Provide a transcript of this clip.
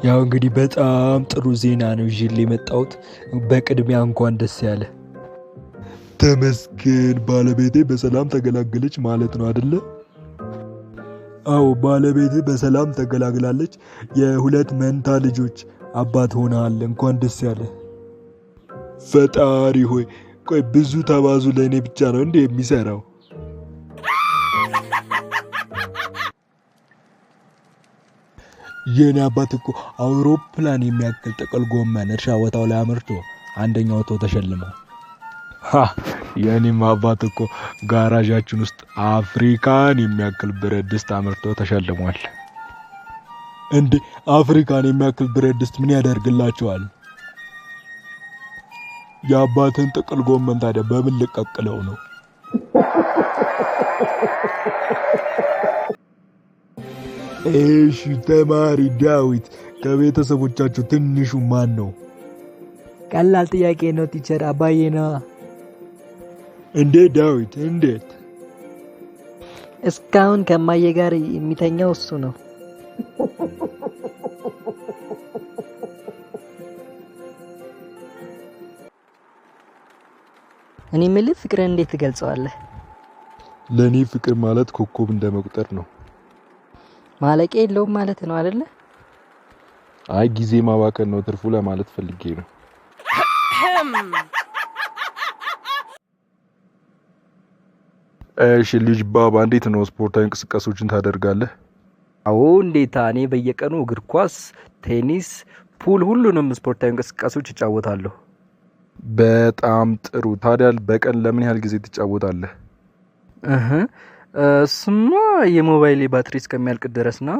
ያው እንግዲህ በጣም ጥሩ ዜና ነው ይዤልህ የመጣሁት። በቅድሚያ እንኳን ደስ ያለ። ተመስገን ባለቤቴ በሰላም ተገላገለች ማለት ነው አይደለ? አዎ ባለቤቴ በሰላም ተገላግላለች። የሁለት መንታ ልጆች አባት ሆነሃል። እንኳን ደስ ያለ። ፈጣሪ ሆይ ቆይ ብዙ ተባዙ ለእኔ ብቻ ነው እንዴ የሚሰራው? የኔ አባት እኮ አውሮፕላን የሚያክል ጥቅል ጎመን እርሻ ቦታው ላይ አምርቶ አንደኛ ወጥቶ ተሸልመው። የኔም አባት እኮ ጋራዣችን ውስጥ አፍሪካን የሚያክል ብረት ድስት አምርቶ ተሸልሟል። እንዴ አፍሪካን የሚያክል ብረት ድስት ምን ያደርግላቸዋል? የአባትን ጥቅል ጎመን ታዲያ በምን ልቀቅለው ነው? እሺ ተማሪ ዳዊት ከቤተሰቦቻችሁ ትንሹ ማን ነው? ቀላል ጥያቄ ነው ቲቸር፣ አባዬ ነው። እንዴት ዳዊት እንዴት? እስካሁን ከማዬ ጋር የሚተኛው እሱ ነው። እኔ የምልህ ፍቅርን እንዴት ትገልጸዋለህ? ለኔ ፍቅር ማለት ኮከብ እንደመቁጠር ነው። ማለቂያ የለውም ማለት ነው አይደለ? አይ ጊዜ ማባከን ነው ትርፉ ለማለት ፈልጌ ነው። እሺ ልጅ ባባ እንዴት ነው ስፖርታዊ እንቅስቃሴዎችን ታደርጋለህ? አዎ እንዴታ፣ እኔ በየቀኑ እግር ኳስ፣ ቴኒስ፣ ፑል ሁሉንም ስፖርታዊ እንቅስቃሴዎች እጫወታለሁ። በጣም ጥሩ። ታዲያ በቀን ለምን ያህል ጊዜ ትጫወታለህ? እሱማ የሞባይሌ ባትሪ እስከሚያልቅ ድረስ ነው።